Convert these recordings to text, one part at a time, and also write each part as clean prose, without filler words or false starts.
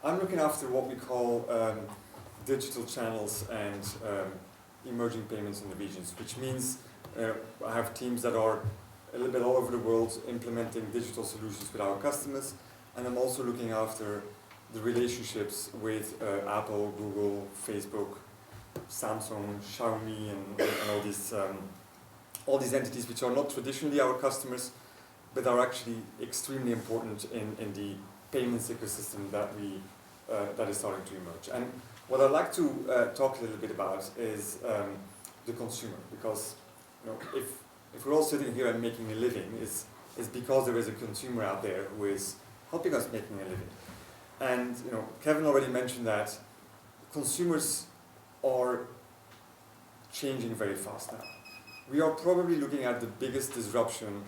I'm looking after what we call digital channels and emerging payments in the regions, which means I have teams that are a little bit all over the world implementing digital solutions with our customers, and I'm also looking after the relationships with Apple, Google, Facebook, Samsung, Xiaomi, and all these entities which are not traditionally our customers, but are actually extremely important in the payments ecosystem that is starting to emerge. And what I'd like to talk a little bit about is the consumer, because if we're all sitting here and making a living, it's because there is a consumer out there who is helping us making a living. And Kevin already mentioned that consumers are changing very fast now. We are probably looking at the biggest disruption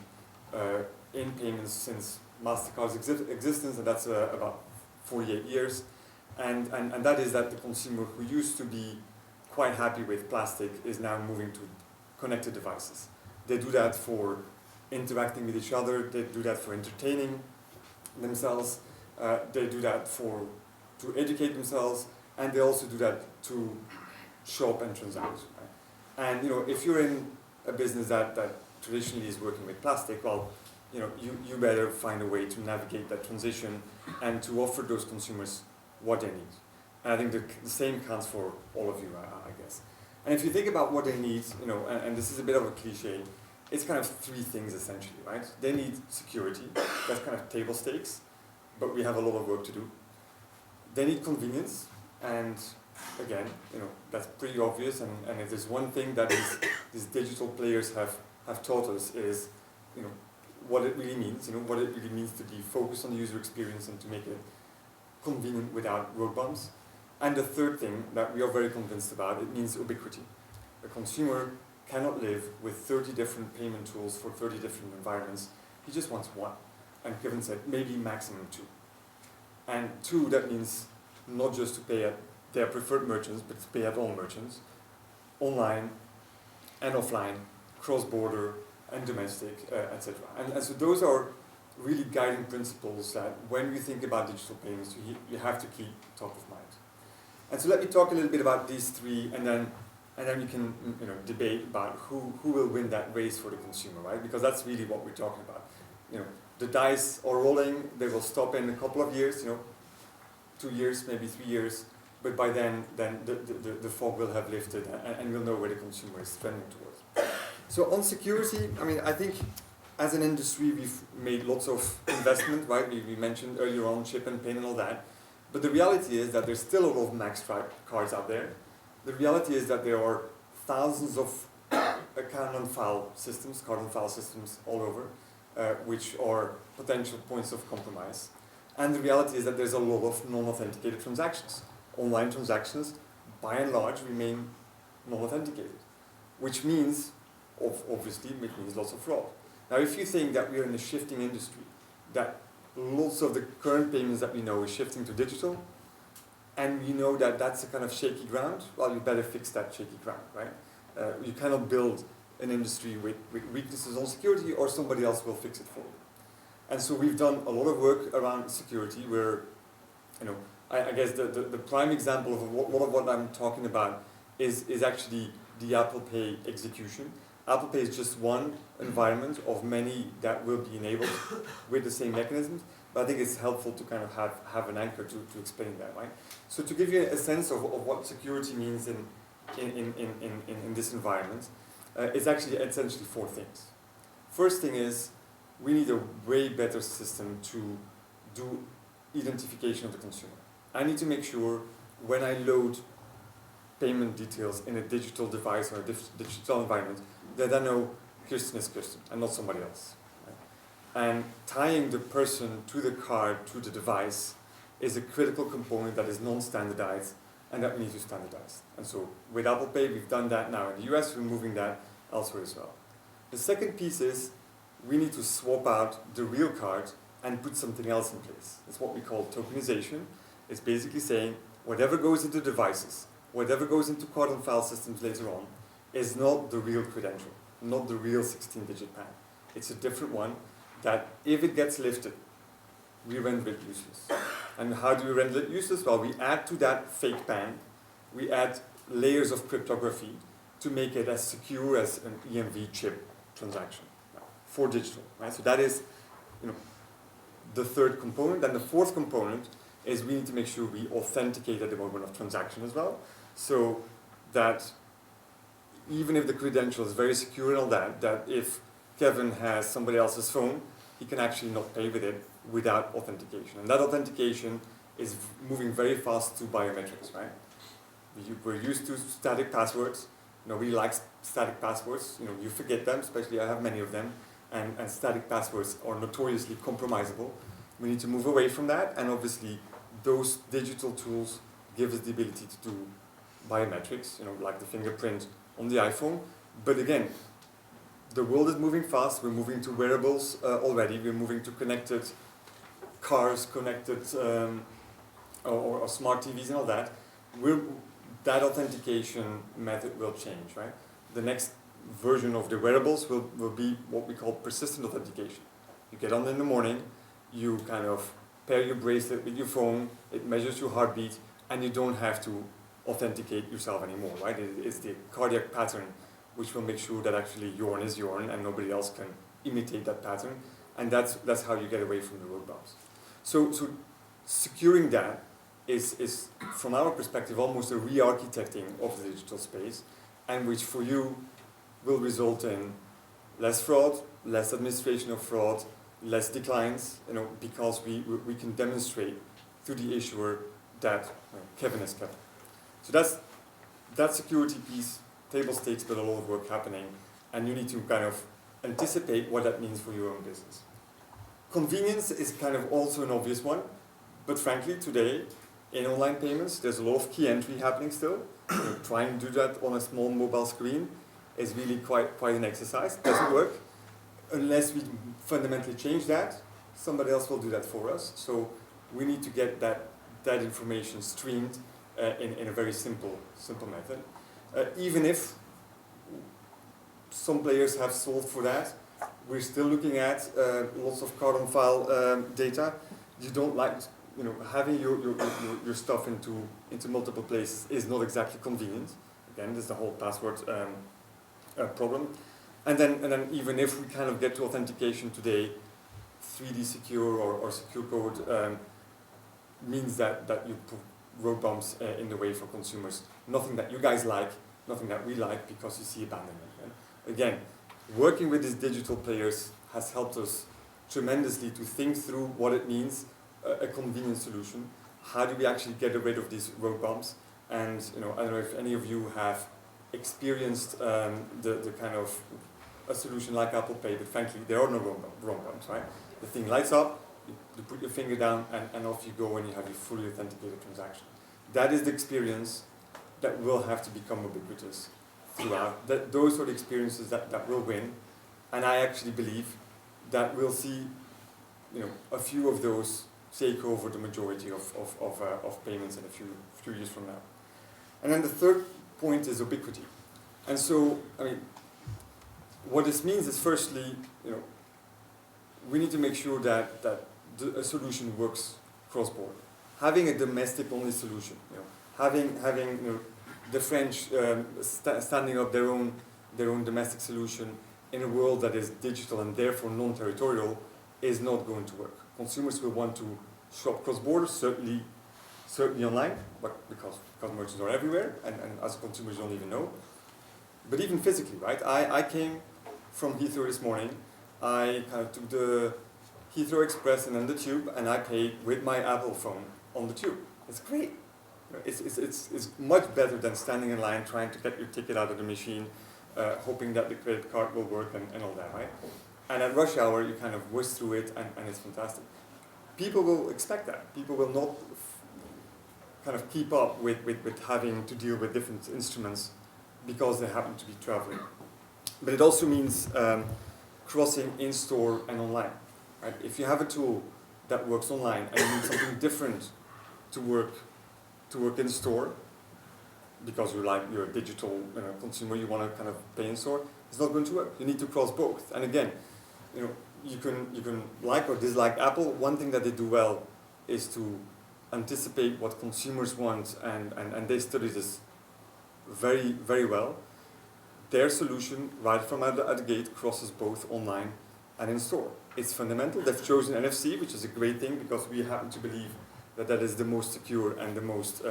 in payments since MasterCard's existence, and that's about 48 years. And that is that the consumer who used to be quite happy with plastic is now moving to connected devices. They do that for interacting with each other, they do that for entertaining themselves, they do that to educate themselves, and they also do that to shop and transact. Right? And if you're in a business that traditionally is working with plastic, well, you better find a way to navigate that transition and to offer those consumers what they need. And I think the same counts for all of you, I guess. And if you think about what they need, and this is a bit of a cliche, it's kind of three things essentially, right? They need security, that's kind of table stakes, but we have a lot of work to do. They need convenience, and again, that's pretty obvious, and if there's one thing that these digital players have taught us is, what it really means, what it really means to be focused on the user experience and to make it convenient without road bumps. And the third thing that we are very convinced about, it means ubiquity. A consumer cannot live with 30 different payment tools for 30 different environments. He just wants one. And Kevin said, maybe maximum two. And two, that means not just to pay at their preferred merchants, but to pay at all merchants, online and offline, cross-border and domestic, etc. And so those are really guiding principles that when we think about digital payments, you have to keep top of mind. And so let me talk a little bit about these three, and then we can debate about who will win that race for the consumer, right? Because that's really what we're talking about. The dice are rolling, they will stop in a couple of years, 2 years, maybe 3 years, but by then the fog will have lifted and we'll know where the consumer is trending towards. So on security, I think as an industry we've made lots of investment, right? We mentioned earlier on chip and pin and all that, but the reality is that there's still a lot of Max-Stripe cards out there. The reality is that there are thousands of card on file systems all over, which are potential points of compromise. And the reality is that there's a lot of non-authenticated transactions. Online transactions, by and large, remain non-authenticated, which means, obviously, it means lots of fraud. Now, if you think that we're in a shifting industry, that lots of the current payments that we know is shifting to digital, and you know that that's a kind of shaky ground, well, you better fix that shaky ground, right? You cannot build an industry with weaknesses on security, or somebody else will fix it for you. And so we've done a lot of work around security where, I guess the prime example of what I'm talking about is actually the Apple Pay execution. Apple Pay is just one environment of many that will be enabled with the same mechanisms, but I think it's helpful to kind of have an anchor to explain that, right? So to give you a sense of what security means in this environment, it's actually essentially four things. First thing is, we need a way better system to do identification of the consumer. I need to make sure when I load payment details in a digital device or a digital environment that I know Kirsten is Kirsten and not somebody else. Right? And tying the person to the card, to the device, is a critical component that is non-standardized and that we need to standardize. And so with Apple Pay, we've done that now in the US, we're moving that elsewhere as well. The second piece is we need to swap out the real card and put something else in place. It's what we call tokenization. It's basically saying whatever goes into devices, whatever goes into card and file systems later on, is not the real credential, not the real 16-digit PAN. It's a different one that if it gets lifted, we render it useless. And how do we render it useless? Well, we add to that fake PAN, we add layers of cryptography to make it as secure as an EMV chip transaction for digital, right? So that is, the third component. Then the fourth component is we need to make sure we authenticate at the moment of transaction as well, so that even if the credential is very secure and all that, that if Kevin has somebody else's phone, he can actually not pay with it without authentication. And that authentication is moving very fast to biometrics, right? We're used to static passwords. Nobody likes static passwords. You forget them, especially I have many of them, and static passwords are notoriously compromisable. We need to move away from that, and obviously those digital tools give us the ability to do biometrics, like the fingerprint on the iPhone. But again, the world is moving fast. We're moving to wearables already. We're moving to connected cars, connected or smart TVs and all that. That authentication method will change, right? The next version of the wearables will be what we call persistent authentication. You get on in the morning, you kind of pair your bracelet with your phone, it measures your heartbeat, and you don't have to authenticate yourself anymore, right? It's the cardiac pattern which will make sure that actually Jorn is Jorn and nobody else can imitate that pattern, and that's how you get away from the road bumps. So securing that is from our perspective almost a re-architecting of the digital space, and which for you will result in less fraud, less administration of fraud, less declines, because we can demonstrate to the issuer that Kevin is Kevin. So that's that security piece, table stakes, but a lot of work happening, and you need to kind of anticipate what that means for your own business. Convenience is kind of also an obvious one, but frankly today in online payments there's a lot of key entry happening still. Trying to do that on a small mobile screen is really quite an exercise. It doesn't work. Unless we fundamentally change that, somebody else will do that for us. So we need to get that information streamed in a very simple method. Even if some players have solved for that, we're still looking at lots of card on file data. You don't like, having your stuff into multiple places is not exactly convenient. Again, there's the whole password problem. And then even if we kind of get to authentication today, 3D secure or secure code means that you put road bumps in the way for consumers. Nothing that you guys like, nothing that we like, because you see abandonment. And again, working with these digital players has helped us tremendously to think through what it means, a convenient solution. How do we actually get rid of these road bumps? And I don't know if any of you have experienced the kind of a solution like Apple Pay, but frankly, there are no wrong bumps, right? The thing lights up, you put your finger down, and off you go, and you have your fully authenticated transaction. That is the experience that will have to become ubiquitous throughout. Those are the experiences that will win, and I actually believe that we'll see, a few of those take over the majority of payments in a few years from now. And then the third point is ubiquity. And so, what this means is, firstly, we need to make sure that a solution works cross-border. Having a domestic-only solution, having the French standing up their own domestic solution in a world that is digital and therefore non-territorial is not going to work. Consumers will want to shop cross-border, certainly online, but because merchants are everywhere, and as consumers don't even know. But even physically, right? I came from Heathrow this morning. I kind of took the Heathrow Express and then the tube, and I paid with my Apple phone on the tube. It's great. It's much better than standing in line trying to get your ticket out of the machine, hoping that the credit card will work and all that, right? And at rush hour, you kind of whiz through it, and it's fantastic. People will expect that. People will not kind of keep up with having to deal with different instruments because they happen to be traveling. But it also means crossing in-store and online. Right? If you have a tool that works online and you need something different to work in store, because you're a digital consumer, you want to kind of pay in store, it's not going to work. You need to cross both. And again, you can like or dislike Apple. One thing that they do well is to anticipate what consumers want, and they study this very, very well. Their solution, right from at the gate, crosses both online and in store. It's fundamental. They've chosen NFC, which is a great thing because we happen to believe that that is the most secure and the most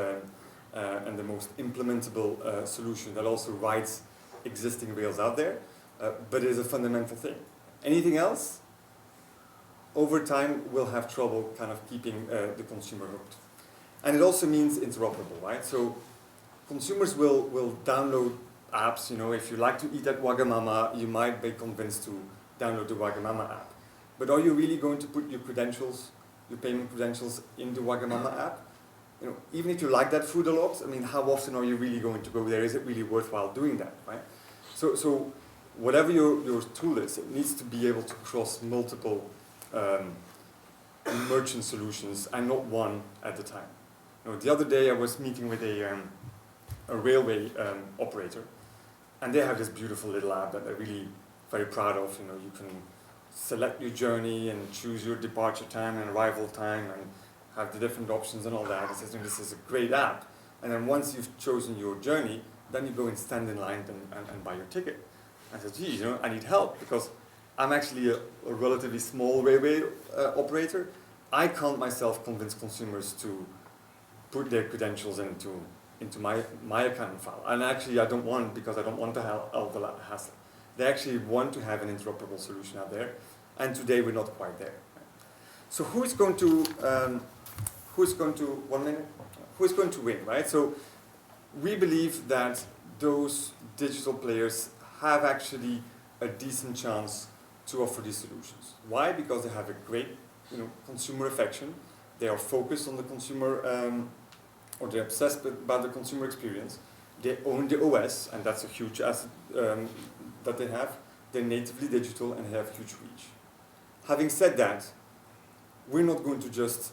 implementable solution that also rides existing rails out there. But it is a fundamental thing. Anything else, over time, will have trouble kind of keeping the consumer hooked. And it also means interoperable, right? So consumers will download apps. If you like to eat at Wagamama, you might be convinced to download the Wagamama app. But are you really going to put your credentials, your payment credentials, in the Wagamama app? Even if you like that food a lot, how often are you really going to go there? Is it really worthwhile doing that, right? So whatever your tool is, it needs to be able to cross multiple merchant solutions and not one at a time. The other day I was meeting with a railway operator, and they have this beautiful little app that they're really very proud of. You can select your journey and choose your departure time and arrival time and have the different options and all that. It says, this is a great app. And then once you've chosen your journey, then you go and stand in line and buy your ticket. I said, geez, I need help because I'm actually a relatively small railway operator. I can't myself convince consumers to put their credentials into my account file. And actually I don't want, because I don't want to have all the hassle. They actually want to have an interoperable solution out there, and today we're not quite there. So who's going to win, right? So we believe that those digital players have actually a decent chance to offer these solutions. Why? Because they have a great, consumer affection. They are focused on the consumer, or they're obsessed about the consumer experience. They own the OS, and that's a huge asset that they have. They're natively digital and have huge reach. Having said that, we're not going to just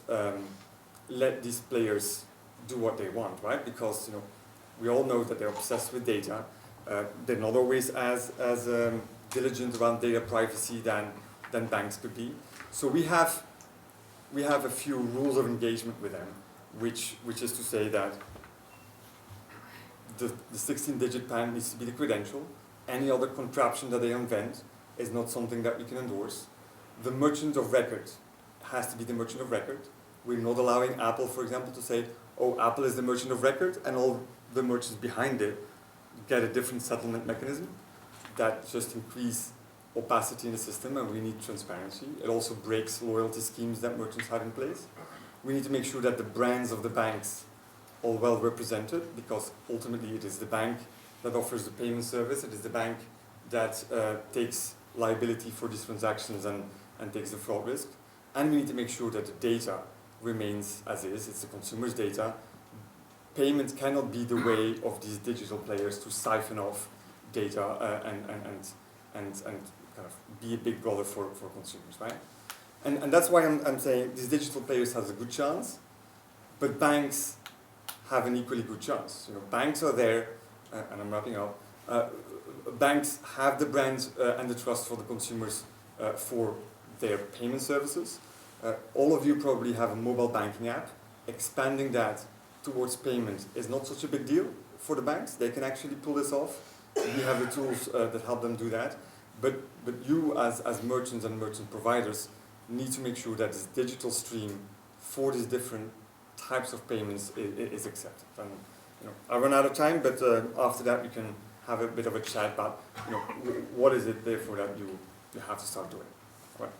let these players do what they want, right? Because we all know that they're obsessed with data. They're not always as diligent around data privacy than banks could be. So we have a few rules of engagement with them, which is to say that the 16-digit PAN needs to be the credential. Any other contraption that they invent is not something that we can endorse. The merchant of record has to be the merchant of record. We're not allowing Apple, for example, to say, oh, Apple is the merchant of record, and all the merchants behind it get a different settlement mechanism. That just increases opacity in the system, and we need transparency. It also breaks loyalty schemes that merchants have in place. We need to make sure that the brands of the banks are well represented, because ultimately it is the bank that offers the payment service. It is the bank that takes liability for these transactions and takes the fraud risk. And we need to make sure that the data remains as is. It's the consumer's data. Payments cannot be the way of these digital players to siphon off data and kind of be a big brother for consumers, right? And that's why I'm saying these digital players have a good chance, but banks have an equally good chance. Banks are there, and I'm wrapping up. Banks have the brand and the trust for the consumers for their payment services. All of you probably have a mobile banking app. Expanding that towards payment is not such a big deal for the banks. They can actually pull this off. We have the tools that help them do that. But you as merchants and merchant providers need to make sure that this digital stream for these different types of payments is accepted. And I run out of time, but after that we can have a bit of a chat about what is it therefore that you have to start doing. All right.